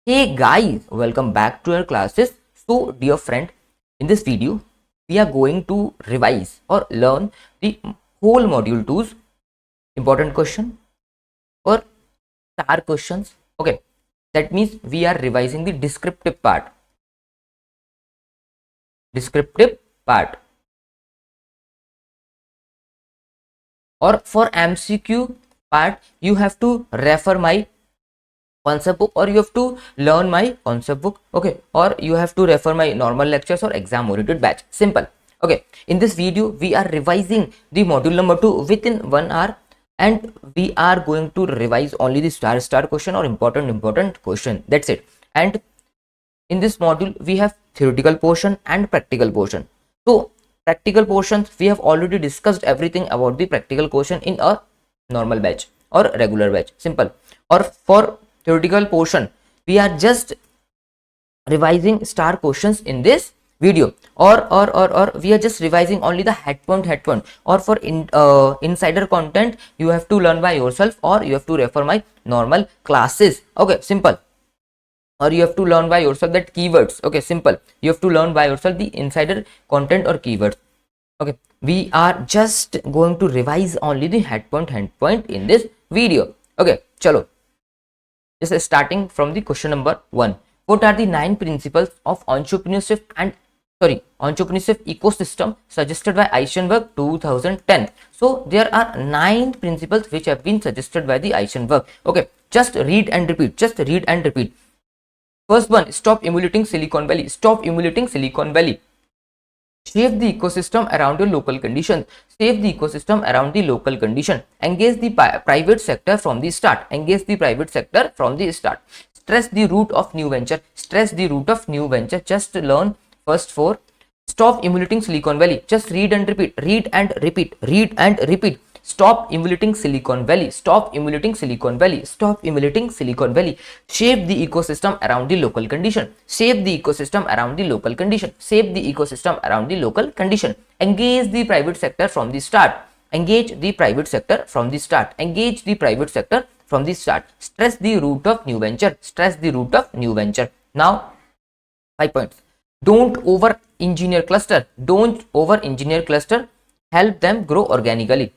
Hey guys, welcome back to our classes. So dear friend, in this video we are going to revise or learn the whole module 2's important question or star questions. Okay, that means we are revising the descriptive part. Or for MCQ part, you have to refer my concept book or you have to learn my concept book. Okay, or you have to refer my normal lectures or exam oriented batch. Simple. Okay, in this video we are revising the module number 2 within 1 hour, and we are going to revise only the star question or important question. That's it. And in this module we have theoretical portion and practical portion. So practical portions, we have already discussed everything about the practical portion in a normal batch or regular batch. Simple. Or for theoretical portion, we are just revising star questions in this video, or we are just revising only the head point. Or for insider content, you have to learn by yourself or you have to refer my normal classes. Okay, simple. Or you have to learn by yourself that keywords. Okay, simple. You have to learn by yourself the insider content or keywords. Okay, we are just going to revise only the head point in this video. Okay, chalo. Just starting from the question number 1. What are the 9 principles of entrepreneurship ecosystem suggested by Eisenberg 2010? So there are 9 principles which have been suggested by the Eisenberg. Okay, just read and repeat. First one, stop emulating Silicon Valley. Shape the ecosystem around your local conditions. Engage the private sector from the start. Stress the root of new venture. Just learn first 4. Stop emulating Silicon Valley. Just read and repeat. Stop emulating Silicon Valley. Shape the ecosystem around the local condition. Engage the private sector from the start. Stress the root of new venture. Now 5 points. Don't over engineer cluster. Help them grow organically.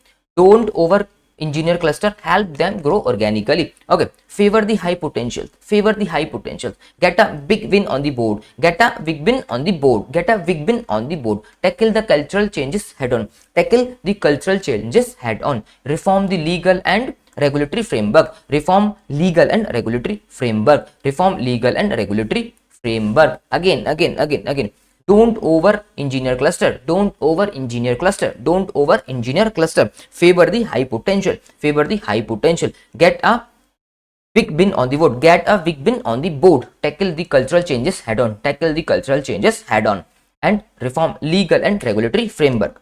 Okay, favor the high potential. Get a big win on the board. Tackle the cultural changes head on. Reform the legal and regulatory framework. Again. Don't over engineer cluster. Favor the high potential. Get a big win on the board. Tackle the cultural changes head on. And reform legal and regulatory framework.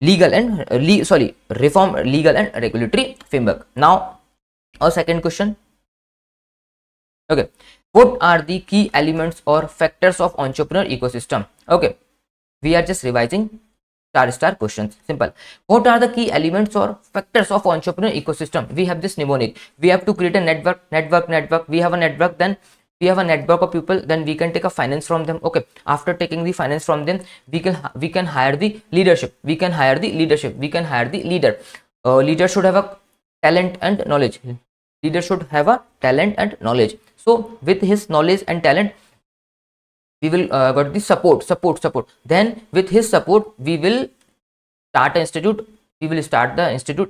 Reform legal and regulatory framework. Now our second question. Okay, what are the key elements or factors of entrepreneur ecosystem? Okay, we are just revising star questions. Simple. What are the key elements or factors of entrepreneur ecosystem? We have this mnemonic. We have to create a network. We have a network, then we have a network of people, then we can take a finance from them. Okay, after taking the finance from them, we can hire the leadership. Leader. Leader should have a talent and knowledge. So with his knowledge and talent, we will got the support. Then with his support, we will start the institute.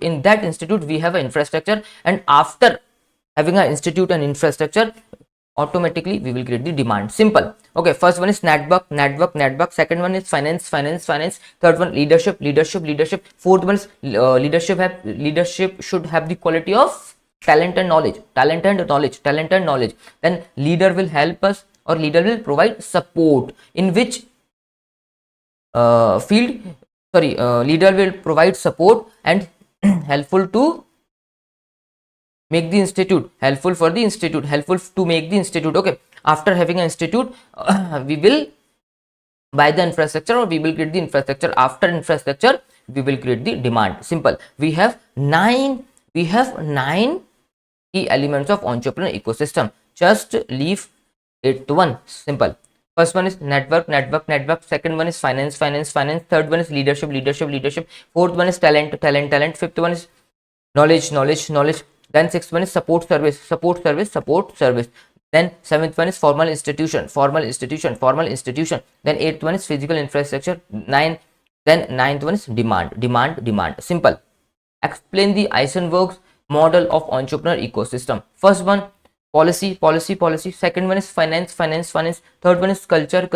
In that institute, we have an infrastructure, and after having an institute and infrastructure, automatically we will create the demand. Simple. Okay, first one is network. Second one is finance. Third one, leadership. Fourth one is leadership should have the quality of talent and knowledge. Then leader will help us, or leader will provide support. In which field? Leader will provide support and helpful to make the institute. Helpful to make the institute. Okay, after having an institute, we will buy the infrastructure, or we will create the infrastructure. After infrastructure, we will create the demand. Simple. We have nine key elements of entrepreneur ecosystem. just leave it to one. Simple. First one is network. Second one is finance. Third one is leadership. Fourth one is talent. Fifth one is knowledge. Then sixth one is support service. Then seventh one is formal institution. Then eighth one is physical infrastructure. Then ninth one is demand. Simple. Explain the Eisenberg's model of entrepreneur ecosystem. First one, policy. Second one is finance. Third one is culture.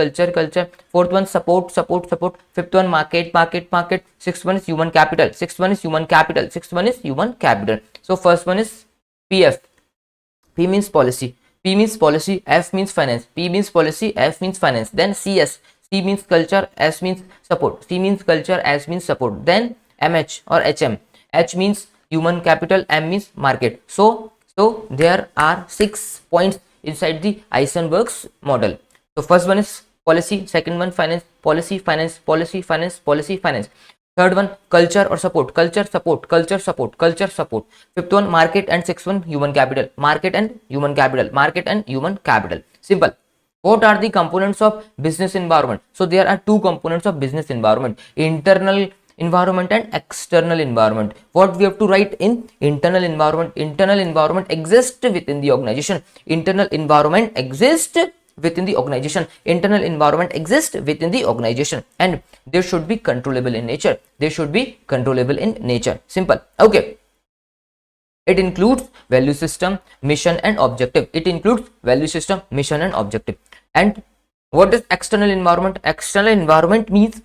Fourth one, support. Fifth one, market. Sixth one is human capital. So first one is PF. P means policy. F means finance. P means policy. F means finance. Then CS. C means culture. S means support. Then MH or HM. H means human capital. M means market. So there are 6 points inside the Eisenberg's model. So first one is policy. Second one, finance. Policy, finance. Third one, culture or support. Fifth one, market, and sixth one, human capital. Market and human capital. Simple. What are the components of business environment? So there are two components of business environment: internal environment and external environment. What we have to write in internal environment? Internal environment exists within the organization. Internal environment exists within the organization, and they should be controllable in nature. Simple. Okay. It includes value system, mission and objective. And what is external environment? External environment means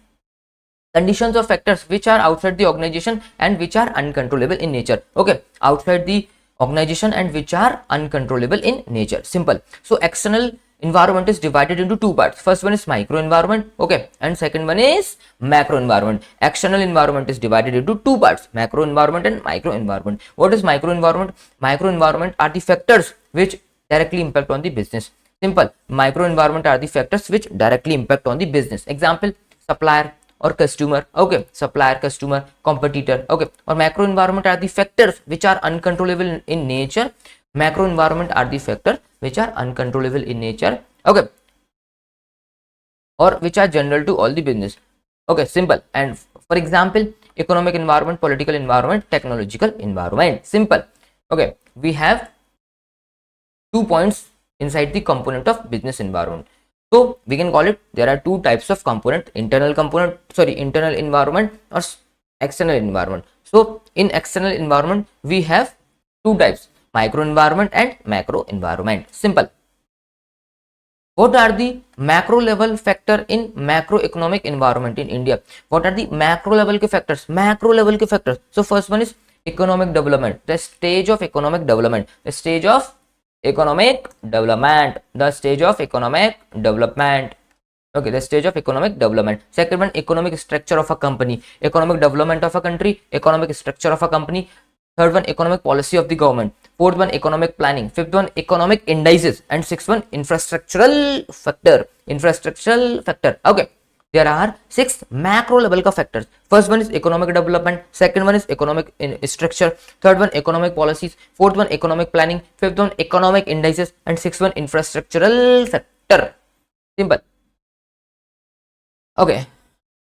conditions or factors which are outside the organization and which are uncontrollable in nature. Okay, outside the organization and which are uncontrollable in nature. Simple. So external environment is divided into two parts. First one is micro environment, okay, and second one is macro environment. External environment is divided into two parts: macro environment and micro environment. What is micro environment? Micro environment are the factors which directly impact on the business. Simple. Micro environment are the factors which directly impact on the business. Example, supplier or customer, okay, competitor, okay. Or macro environment are the factors which are uncontrollable in nature. Macro environment are the factors which are uncontrollable in nature, okay, or which are general to all the business. Okay, simple. And for example, economic environment, political environment, technological environment. Simple. Okay, we have 2 points inside the component of business environment. So we can call it, there are two types of component: internal environment or external environment. So in external environment we have two types: micro environment and macro environment. Simple. What are the macro level factor in macroeconomic environment in India? What are the macro level factors? So first one is economic development, the stage of economic development. Okay, the stage of economic development. Second one, economic structure of a company, economic development of a country, economic structure of a company. Third one, economic policy of the government. Fourth one, economic planning. Fifth one, economic indices. And sixth one, infrastructural factor. Okay, there are 6 macro level ka factors. First one is economic development. Second one is economic structure. Third one, economic policies. Fourth one, economic planning. Fifth one, economic indices. And sixth one, infrastructural factor. Simple. Okay,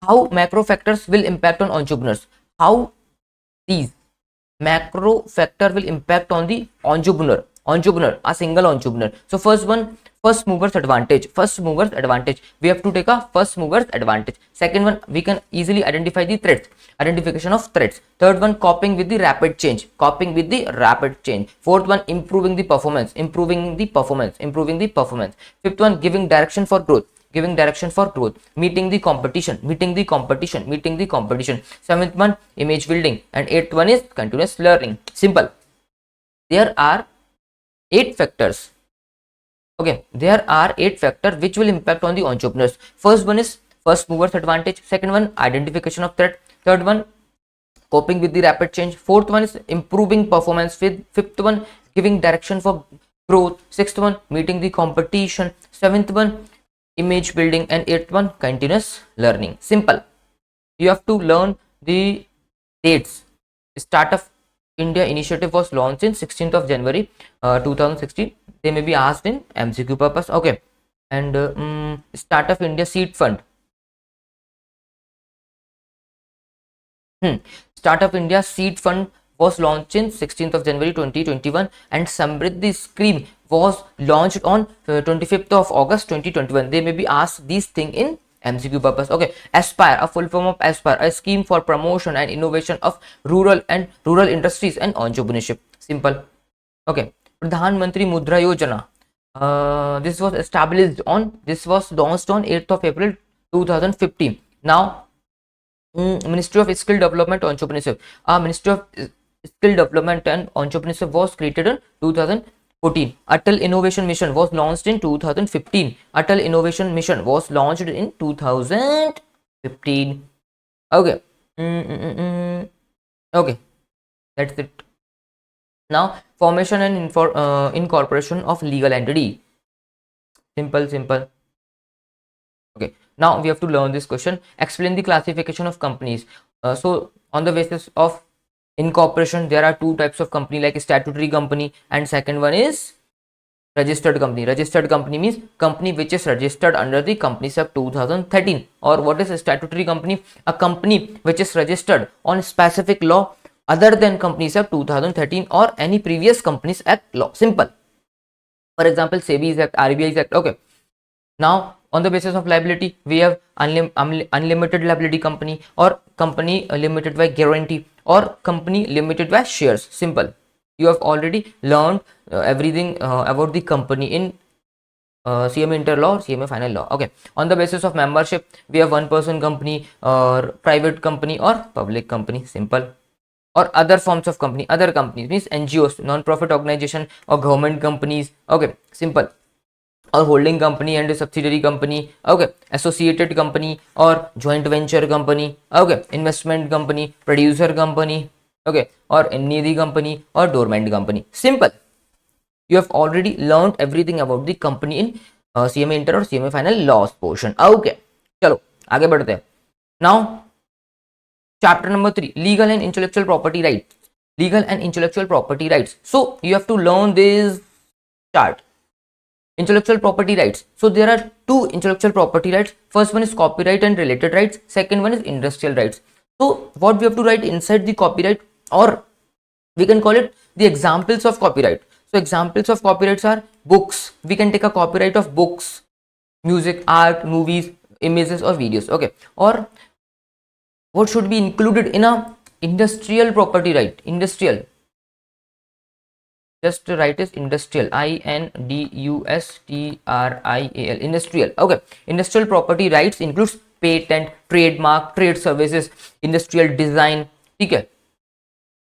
how macro factors will impact on entrepreneurs? How these macro factor will impact on the entrepreneur, a single entrepreneur? So first one, first movers advantage. We have to take a first movers advantage. Second one, we can easily identify the threats, identification of threats. Third one, coping with the rapid change. Fourth one, improving the performance. Fifth one, giving direction for growth. Meeting the competition. Seventh one, image building. And eighth one is continuous learning. Simple. There are 8 factors. Okay, there are 8 factors which will impact on the entrepreneurs. First one is first movers advantage. Second one, identification of threat. Third one, coping with the rapid change. Fourth one is improving performance. Fifth one, giving direction for growth. Sixth one, meeting the competition. Seventh one, image building. And eighth one, continuous learning. Simple. You have to learn the dates. Startup India initiative was launched in 16th of January 2016. they may be asked in MCQ purpose. Okay. And Startup India Seed Fund. Startup India Seed Fund was launched in 16th of January 2021 and Samriddhi Scheme was launched on 25th of August 2021. They may be asked these things in MCQ purpose. Okay. Aspire, a full form of Aspire, a scheme for promotion and innovation of rural industries and entrepreneurship. Simple. Okay. Pradhan Mantri Mudra Yojana. This was launched on 8th of April 2015. Now, Ministry of Skill Development Entrepreneurship. Ministry of Skill Development and Entrepreneurship was created in 2014. Atal Innovation Mission was launched in 2015. Atal Innovation Mission was launched in 2015. Okay. Okay. That's it. Now, formation and incorporation of legal entity. Simple. Okay. Now we have to learn this question. Explain the classification of companies. So on the basis of incorporation, there are two types of company, like statutory company, and second one is registered company. Registered company means company which is registered under the Companies Act 2013. Or what is a statutory company? A company which is registered on specific law other than Companies Act 2013 or any previous Companies Act law. Simple. For example, SEBI's Act, RBI's Act. Okay. Now, on the basis of liability, we have unlimited liability company, or company limited by guarantee, or company limited by shares. Simple. You have already learned everything about the company in CMA Inter Law or CMA Final Law. Okay. On the basis of membership, we have one person company, or private company, or public company. Simple. Or other forms of company. Other companies means NGOs, non-profit organization, or government companies. Okay. Simple. Or holding company and a subsidiary company. Okay. Associated company or joint venture company. Okay. Investment company, producer company. Okay. Or needy company or dormant company. Simple. You have already learned everything about the company in CMA Inter or CMA Final Laws portion. Okay. चलो आगे बढ़ते हैं. Now, chapter number 3, legal and intellectual property rights. Legal and intellectual property rights. So you have to learn this chart. Intellectual property rights. So there are two intellectual property rights. First one is copyright and related rights. Second one is industrial rights. So what we have to write inside the copyright, or we can call it the examples of copyright. So examples of copyrights are books. We can take a copyright of books, music, art, movies, images, or videos. Okay. Or what should be included in a industrial property right? Industrial. Just write is industrial. INDUSTRIAL. Industrial. Okay. Industrial property rights includes patent, trademark, trade services, industrial design, okay,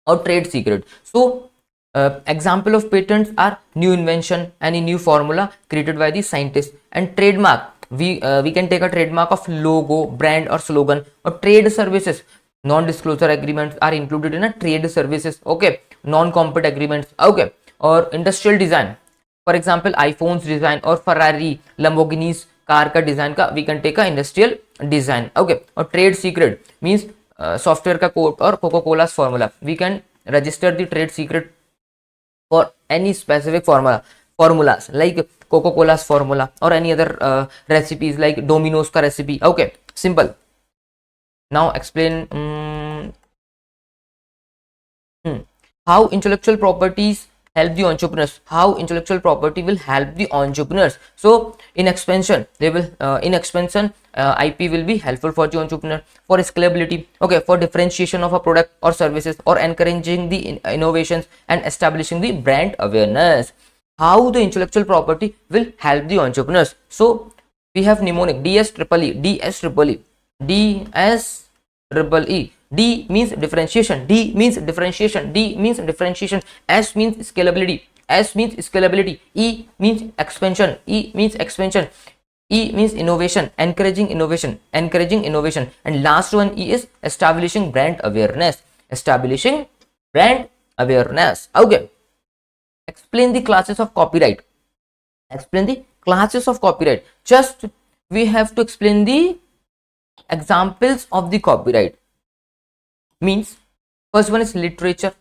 or trade secret. So example of patents are new invention, any new formula created by the scientist. And trademark, we can take a trademark of logo, brand, or slogan. Or trade services, non-disclosure agreements are included in a trade services. Okay. Non-compete agreements. Okay. Or industrial design, for example iPhone's design or Ferrari, Lamborghini's car ka design ka we can take a industrial design. Okay. Or trade secret means software ka code or Coca-Cola's formula. We can register the trade secret for any specific formulas like Coca-Cola's formula, or any other recipes like Domino's ka recipe. Okay. Simple. Now explain how intellectual properties help the entrepreneurs. How intellectual property will help the entrepreneurs. So in expansion, they will IP will be helpful for the entrepreneur, for scalability. Okay. For differentiation of a product or services, or encouraging the innovations and establishing the brand awareness. How the intellectual property will help the entrepreneurs. So we have mnemonic DSEEE. D means differentiation. D means differentiation. D means differentiation. S means scalability. S means scalability. E means expansion. E means expansion. E means innovation. Encouraging innovation. Encouraging innovation. And last one, E, is establishing brand awareness. Establishing brand awareness. Okay. Explain the classes of copyright. Explain the classes of copyright. Just we have to explain the examples of the copyright. Means first one is literature.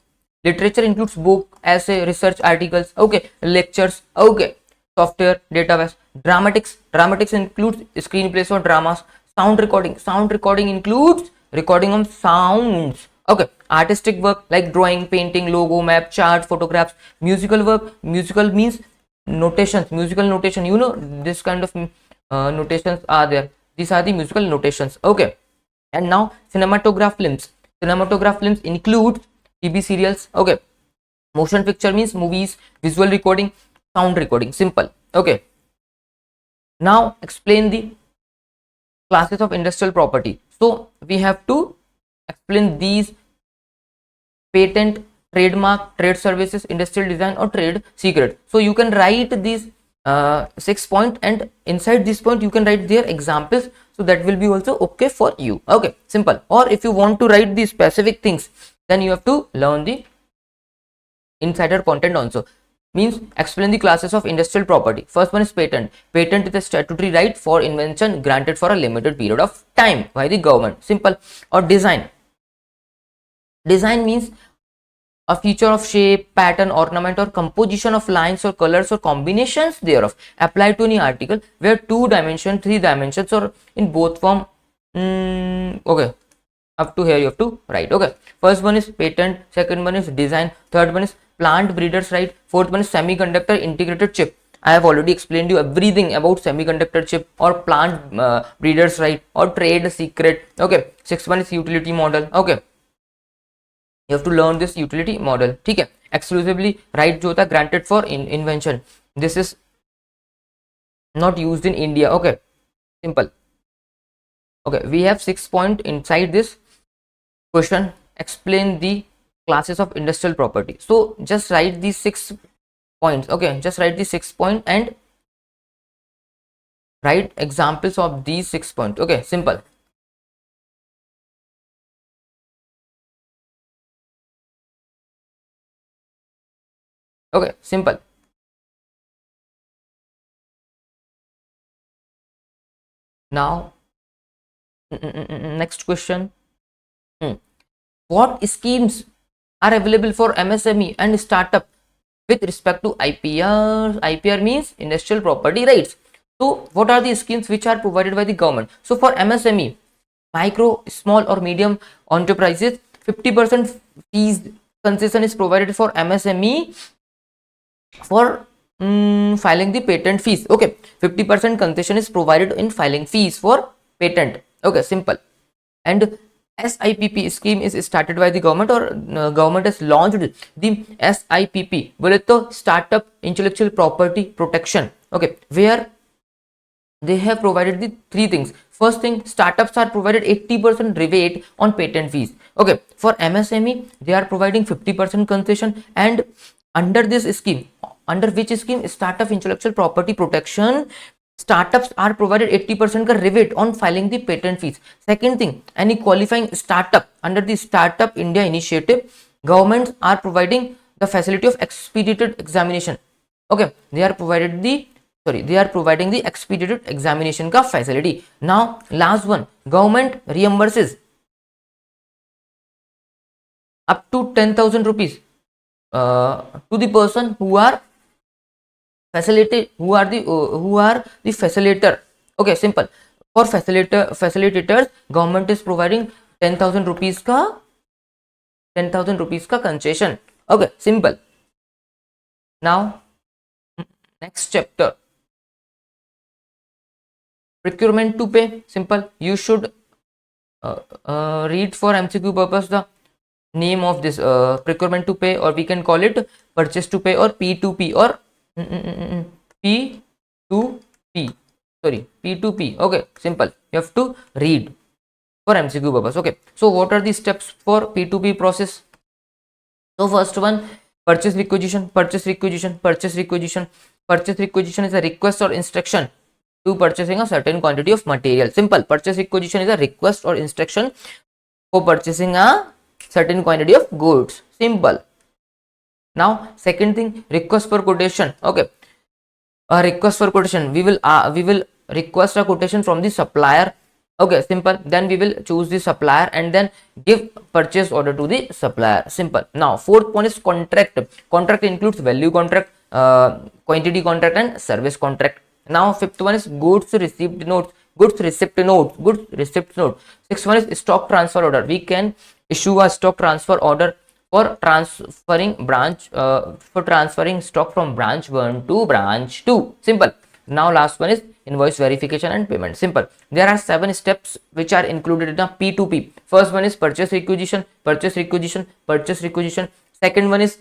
Literature includes book, essay, research articles, okay, lectures, okay. Software, database. Dramatics includes screenplays or dramas. Sound recording includes recording of sounds, okay. Artistic work like drawing, painting, logo, map, chart, photographs. Musical work, musical means notations, musical notation, you know, this kind of notations are there. These are the musical notations, okay. And now cinematograph films include TV serials, okay. Motion picture means movies, visual recording, sound recording, simple, okay. Now explain the classes of industrial property. So we have to explain these: patent, trademark, trade services, industrial design, or trade secret. So you can write these 6 points, and inside this point you can write their examples, so that will be also okay for you, okay, simple. Or if you want to write the specific things, then you have to learn the insider content also. Means explain the classes of industrial property. First one is patent. Patent is a statutory right for invention granted for a limited period of time by the government, simple. Or design means a feature of shape, pattern, ornament, or composition of lines or colors or combinations thereof applied to any article where 2 dimension, 3 dimensions, or in both form. Okay, up to here you have to write, okay. First one is patent, second one is design, third one is plant breeders right, fourth one is semiconductor integrated chip. I have already explained you everything about semiconductor chip or plant breeders right, or trade secret, okay. Sixth one is utility model, okay. You have to learn this utility model, ठीक है. Exclusively right जो होता है granted for invention, this is not used in India, okay, simple, okay. We have 6 points inside this question. Explain the classes of industrial property. So just write these 6 points, okay. Just write the 6 points and write examples of these 6 points, okay, simple. Okay, simple. Now next question. What schemes are available for MSME and startup with respect to IPR? IPR means industrial property rights. So what are the schemes which are provided by the government? So for MSME, micro, small or medium enterprises, 50% fees concession is provided for MSME for filing the patent fees, okay. 50% concession is provided in filing fees for patent, okay, simple. And SIPP scheme is started by the government, or government has launched the SIPP, बोले तो startup intellectual property protection, okay, where they have provided the 3 things. First thing, startups are provided 80% rebate on patent fees, okay. For MSME they are providing 50% concession, and under this scheme, under which scheme, startup intellectual property protection, startups are provided 80% ka rebate on filing the patent fees. Second thing, any qualifying startup under the Startup India initiative, governments are providing the facility of expedited examination, okay. They are providing the expedited examination ka facility. Now last one, government reimburses up to 10,000 rupees to the person who are the facilitator, okay, simple. For facilitators, government is providing 10,000 rupees ka concession, okay, simple. Now next chapter, procurement to pay, simple. You should read for MCQ purpose the name of this procurement to pay, or we can call it purchase to pay, or P2P, or P2P, okay, simple. You have to read for MCQ purpose, okay. So what are the steps for P2P process? So first one, purchase requisition. Purchase requisition is a request or instruction to purchasing a certain quantity of material, simple. Purchase requisition is a request or instruction for purchasing a certain quantity of goods, simple. Now second thing, request for quotation, okay. A request for quotation, we will request a quotation from the supplier Okay, simple. Then we will choose the supplier and then give purchase order to the supplier. Simple. Now, fourth one is contract. Contract includes value contract, quantity contract, and service contract. Now, fifth one is goods received notes. Goods receipt note. Goods receipt note. Sixth one is stock transfer order. We can issue a stock transfer order for transferring stock from branch 1 to branch 2. Simple. Now last one is invoice verification and payment. Simple. There are 7 steps which are included in a P2P. First one is purchase requisition, purchase requisition, purchase requisition. Second one is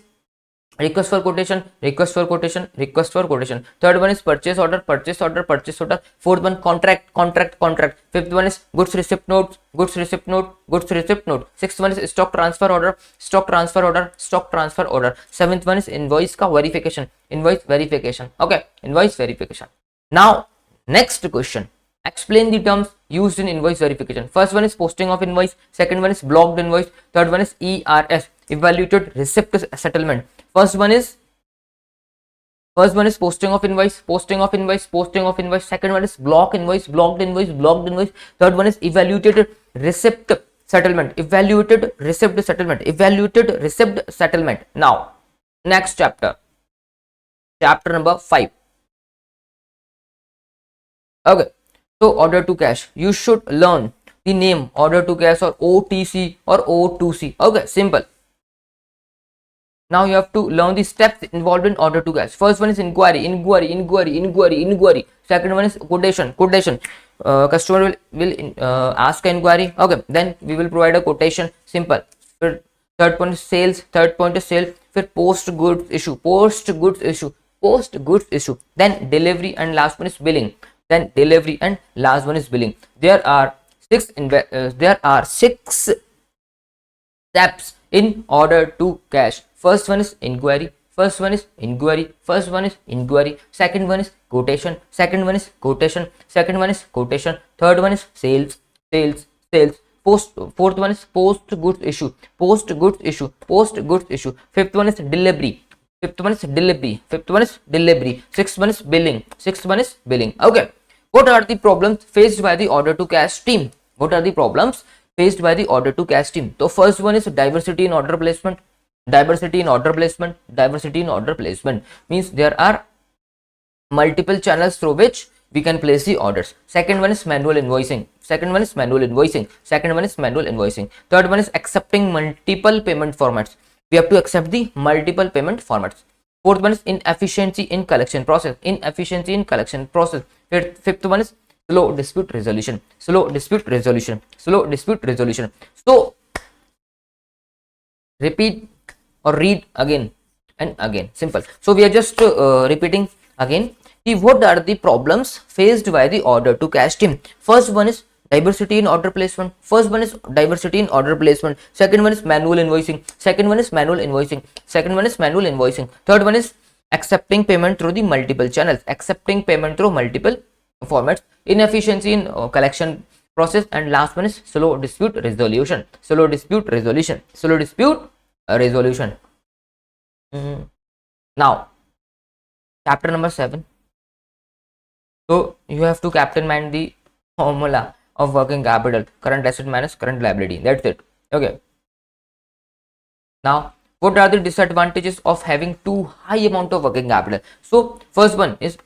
request for quotation, request for quotation, request for quotation. Third one is purchase order, purchase order, purchase order. Fourth one contract, contract, contract. Fifth one is goods receipt note, goods receipt note, goods receipt note. Sixth one is stock transfer order, stock transfer order, stock transfer order. Seventh one is invoice ka verification, invoice verification. Okay, invoice verification. Now next question. Explain the terms used in invoice verification. First one is posting of invoice, second one is blocked invoice, third one is ERS, evaluated receipt settlement. First one is posting of invoice, posting of invoice, posting of invoice. Second one is blocked invoice, blocked invoice, blocked invoice. Third one is evaluated receipt settlement, evaluated receipt settlement, evaluated receipt settlement. Now next chapter, chapter number 5. Okay, so order to cash. You should learn the name order to cash or OTC or O2C. Okay, simple. Now you have to learn the steps involved in order to cash. First one is inquiry, inquiry, inquiry, inquiry, inquiry. Second one is quotation, quotation. Customer will ask inquiry. Okay, then we will provide a quotation. Simple. Third point is sales. Third point is sale. Then post goods issue, post goods issue, post goods issue. Then delivery and last one is billing. Then delivery and last one is billing. There are six steps in order to cash. First one is inquiry, first one is inquiry, first one is inquiry, second one is quotation, second one is quotation, second one is quotation, third one is sales, sales, sales. Fourth one is post goods issue, post goods issue, post goods issue. Fifth one is delivery, fifth one is delivery, fifth one is delivery. Sixth one is billing, sixth one is billing. Okay, what are the problems faced by the order to cash team? What are the problems faced by the order to cash team? So first one is diversity in order placement. Diversity in order placement, diversity in order placement means there are multiple channels through which we can place the orders. Second one is manual invoicing, second one is manual invoicing, second one is manual invoicing. Third one is accepting multiple payment formats. We have to accept the multiple payment formats. Fourth one is inefficiency in collection process, inefficiency in collection process. Fifth one is slow dispute resolution, slow dispute resolution, slow dispute resolution. So repeat or read again and again. Simple. So we are just repeating again. What are the problems faced by the order to cash team? First one is diversity in order placement. First one is diversity in order placement. Second one is manual invoicing. Second one is manual invoicing. Second one is manual invoicing. Third one is accepting payment through the multiple channels. Accepting payment through multiple formats. Inefficiency in collection process. And last one is slow dispute resolution. Slow dispute resolution. Slow dispute resolution. Now chapter number 7. So you have to keep in mind the formula of working capital, current asset minus current liability. That's it. Okay, now what are the disadvantages of having too high amount of working capital? So first one is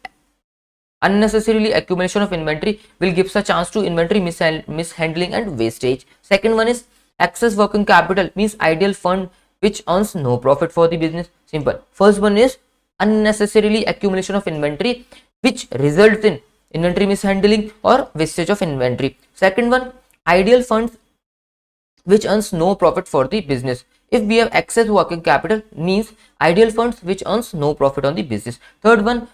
unnecessarily accumulation of inventory will gives a chance to inventory mishandling and wastage. Second one is excess working capital means ideal fund which earns no profit for the business. Simple. First one is unnecessarily accumulation of inventory which results in inventory mishandling or wastage of inventory. Second one, ideal funds which earns no profit for the business. If we have excess working capital means ideal funds which earns no profit on the business. Third one,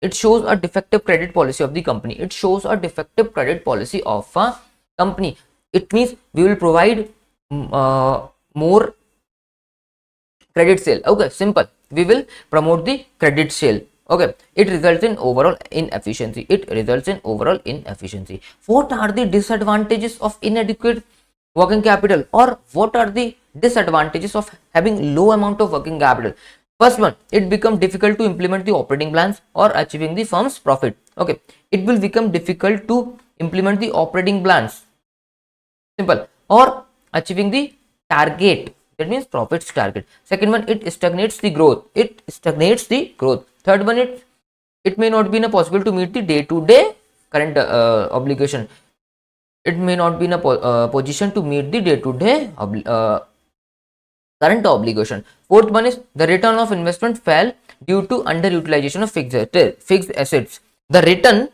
it shows a defective credit policy of the company. It shows a defective credit policy of a company. It means we will provide more credit sale. Okay, simple. We will promote the credit sale. Okay, it results in overall inefficiency. It results in overall inefficiency. What are the disadvantages of inadequate working capital, or what are the disadvantages of having low amount of working capital? First one, it becomes difficult to implement the operating plans or achieving the firm's profit. Okay, it will become difficult to implement the operating plans, simple, or achieving the target, that means profits target. Second one, it stagnates the growth, third one, it may not be possible to meet the day to day current obligation, it may not be in a position to meet the day to day current obligation. Fourth one is the return of investment fell due to underutilization of fixed assets. The return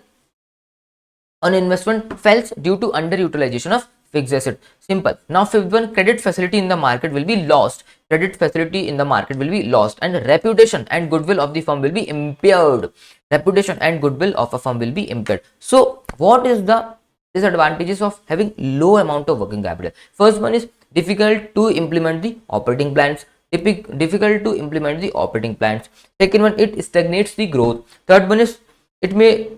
on investment falls due to underutilization of fixed asset. Simple. Now fifth one, credit facility in the market will be lost. Credit facility in the market will be lost, and reputation and goodwill of the firm will be impaired. Reputation and goodwill of a firm will be impaired. So what is the disadvantages of having low amount of working capital? First one is difficult to implement the operating plans. Difficult to implement the operating plans. Second one, it stagnates the growth. Third one is it may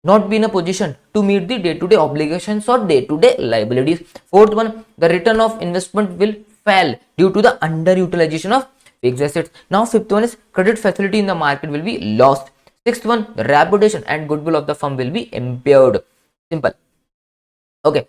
not be in a position to meet the day-to-day obligations or day-to-day liabilities. Fourth one, the return of investment will fall due to the underutilization of fixed assets. Now fifth one is credit facility in the market will be lost. Sixth one, the reputation and goodwill of the firm will be impaired. Simple. Okay.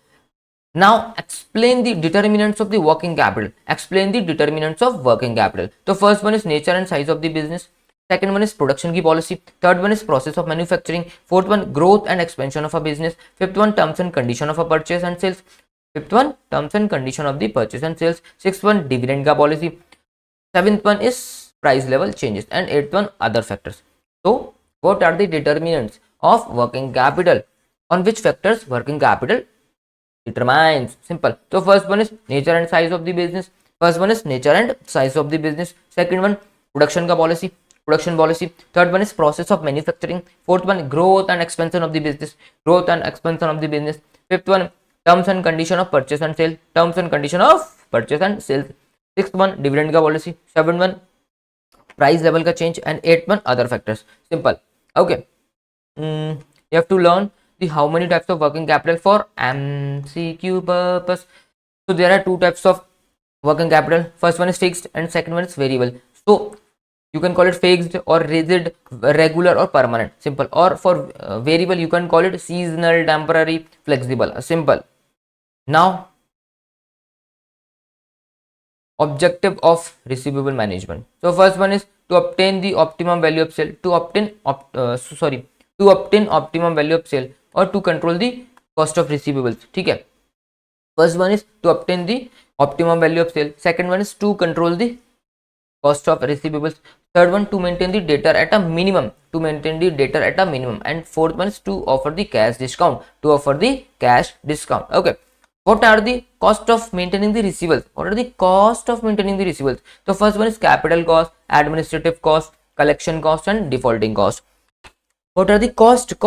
Now explain the determinants of the working capital. Explain the determinants of working capital. The first one is nature and size of the business. Second one is production की policy. Third one is process of manufacturing. Fourth one, growth and expansion of a business. Fifth one, terms and condition of a purchase and sales. Fifth one, terms and condition of the purchase and sales. Sixth one, dividend का policy. Seventh one is price level changes, and eighth one, other factors. So what are the determinants of working capital? On which factors working capital determines? Simple. So first one is nature and size of the business. First one is nature and size of the business. Second one, production का policy. Production policy. Third one is process of manufacturing. Fourth one, growth and expansion of the business. Growth and expansion of the business. Fifth one, terms and condition of purchase and sale. Terms and condition of purchase and sales. Sixth one, dividend का policy. Seventh one, price level का change, and eighth one, other factors. Simple. Okay. You have to learn the how many types of working capital for MCQ purpose. So there are two types of working capital. First one is fixed and second one is variable. So you can call it fixed or rigid, regular or permanent. Simple. Or for variable you can call it seasonal, temporary, flexible. Simple. Now objective of receivable management. So first one is to obtain the optimum value of sale, to obtain optimum value of sale, or to control the cost of receivables. ठीक है. First one is to obtain the optimum value of sale. Second one is to control the cost of receivables. Third one, to maintain the debtor at a minimum. And fourth one is to offer the cash discount. Okay. What are the cost of maintaining the receivables? The first one is capital cost, administrative cost, collection cost, and defaulting cost. What are the cost of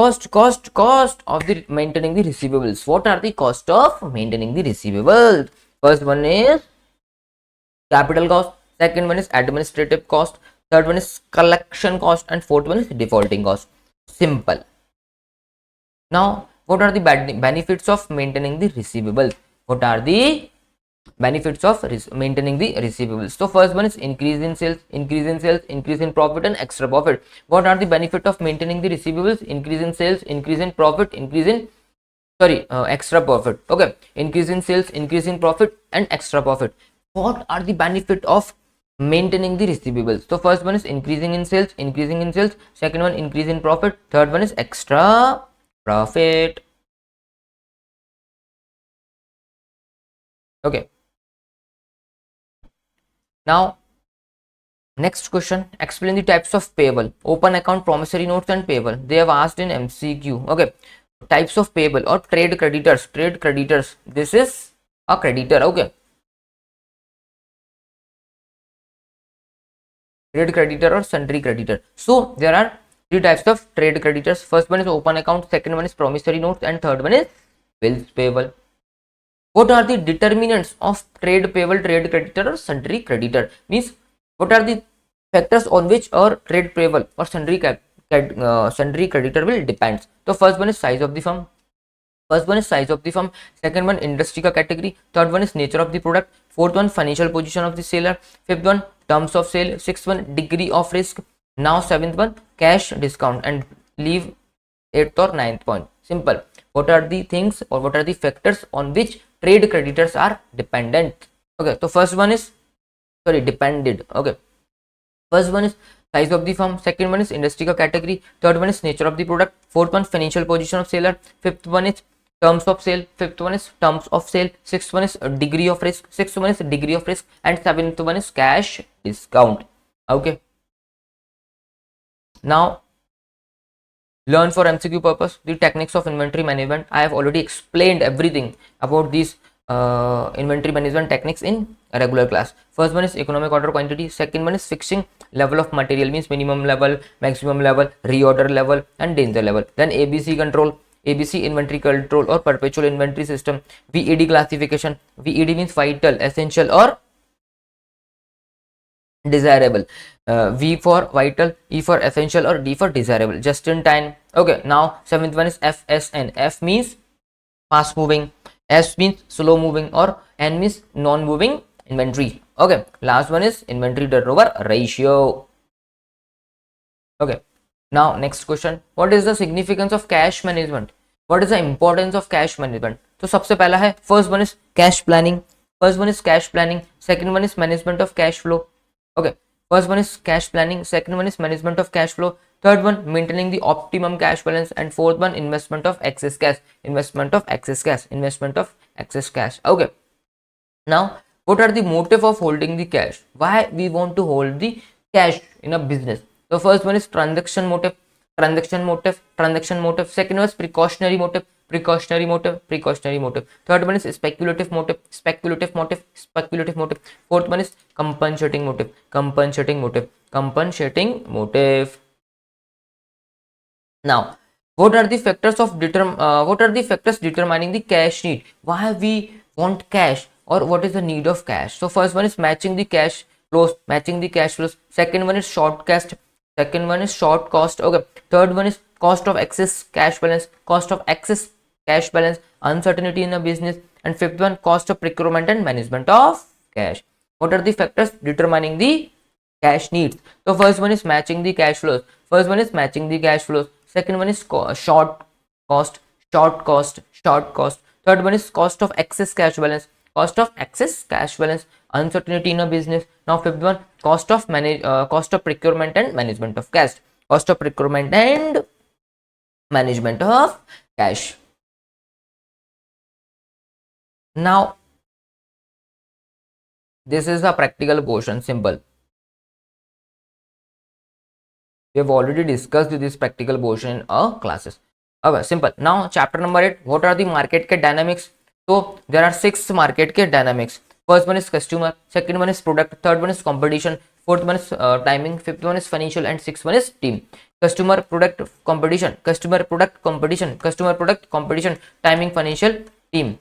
the maintaining the receivables? First one is capital cost. Second one is administrative cost. Third one is collection cost, and fourth one is defaulting cost. Simple. Now, what are the benefits of maintaining the receivables? Maintaining the receivables. So first one is increase in sales, increase in profit, and extra profit. What are the benefit of maintaining the receivables? Increase in sales, increase in profit, extra profit. Okay, increase in sales, increase in profit, and extra profit. What are the benefit of maintaining the receivables? So first one is increasing in sales. Second one, increase in profit. Third one is extra profit. Okay. Now, next question. Explain the types of payable. Open account, promissory notes, and payable. They have asked in MCQ. Okay. Types of payable or trade creditors. This is a creditor. Okay. Trade creditor or sundry creditor. So there are three types of trade creditors. First one is open account. Second one is promissory notes, and third one is bills payable. What are the determinants of trade payable, trade creditor, or sundry creditor? Means what are the factors on which our trade payable or sundry creditor will depend? So first one is size of the firm. Second one, industry ka category. Third one is nature of the product. Fourth one, financial position of the seller. Fifth one, terms of sale. Sixth one, degree of risk. Now seventh one, cash discount, and leave eighth or ninth point. Simple. what are the things or what are the factors on which trade creditors are dependent? Okay, so first one is, sorry, depended. Okay, first one is size of the firm, second one is industry का category, third one is nature of the product, fourth one financial position of seller, fifth one is terms of sale, fifth one is terms of sale, sixth one is degree of risk, sixth one is degree of risk, and seventh one is cash discount. Okay, now learn for MCQ purpose the techniques of inventory management. I have already explained everything about these inventory management techniques in a regular class. First one is economic order quantity, second one is fixing level of material, means minimum level, maximum level, reorder level, and danger level. Then ABC control, ABC inventory control or perpetual inventory system, VED classification, VED means vital, essential, or desirable, V for vital, E for essential, or D for desirable, just in time. Okay, now seventh one is FSN. F means fast moving, S means slow moving, or N means non moving inventory. Okay, last one is inventory turnover ratio. Okay, now next question, what is the significance of cash management? What is the importance of cash management? तो सबसे पहला है, first one is cash planning, second one is management of cash flow. Okay, first one is cash planning, second one is management of cash flow, third one maintaining the optimum cash balance, and fourth one investment of excess cash. Okay, now what are the motive of holding the cash? Why we want to hold the cash in a business? So first one is transaction motive. Second one is precautionary motive. Third one is speculative motive. Fourth one is compensating motive. Now, what are the factors determining the cash need? Why we want cash, or what is the need of cash? So first one is matching the cash flows. Second one is short cost. Okay, third one is cost of excess cash balance, uncertainty in a business, and fifth one, cost of procurement and management of cash. What are the factors determining the cash needs? So first one is matching the cash flows. Second one is short cost. Third one is cost of excess cash balance, uncertainty in a business. Now fifth one, cost of procurement and management of cash. Now this is a practical portion, simple. We have already discussed this practical portion in our classes. Okay, simple. Now chapter number 8, what are the market ke dynamics? So there are 6 market ke dynamics. First one is customer, second one is product, third one is competition, fourth one is timing, fifth one is financial, and sixth one is team. Customer, product, competition, timing, financial, team.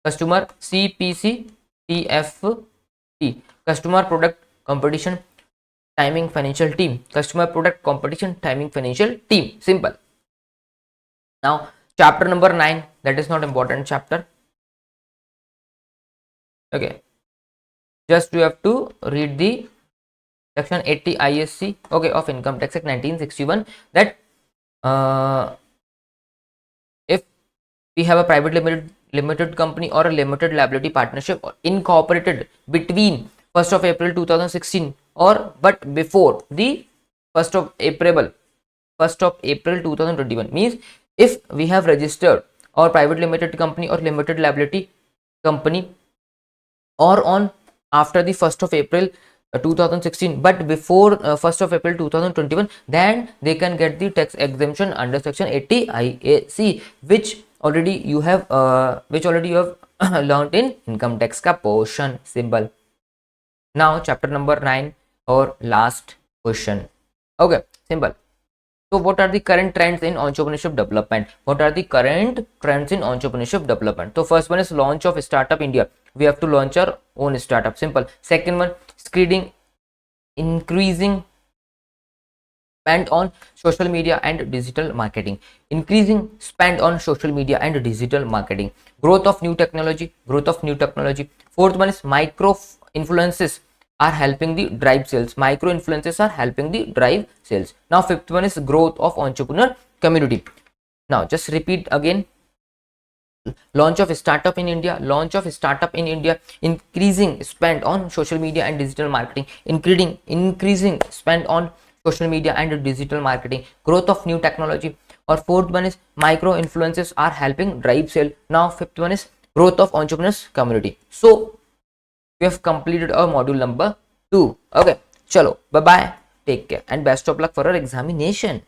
Customer, CPC, TFT. Customer, product, competition, timing, financial, team. Customer, product, competition, timing, financial, team. Simple. Now chapter number 9, that is not important chapter. Okay, just you have to read the section 80 ISC, okay, of Income Tax Act 1961, that if we have a private limited company or a limited liability partnership or incorporated between 1st of April 2016 or but before the 1st of April 2021, means if we have registered our private limited company or limited liability company or on after the 1st of April 2016 but before 1st of April 2021, then they can get the tax exemption under section 80 IAC, which already you have learned in income tax ka portion. Simple. Now chapter number 9 or last question. Okay, simple. So what are the current trends in entrepreneurship development? So first one is launch of startup India. We have to launch our own startup. Simple. Second one, increasing spend on social media and digital marketing. Growth of new technology. Fourth one is micro influences are helping the drive sales. Now fifth one is growth of entrepreneur community. Now just repeat again. Launch of startup in India, increasing spend on social media and digital marketing, increasing spend on social media and digital marketing, growth of new technology. Or fourth one is micro influencers are helping drive sale. Now fifth one is growth of entrepreneurs community. So we have completed our module number 2. Okay, chalo, bye bye, take care, and best of luck for our examination.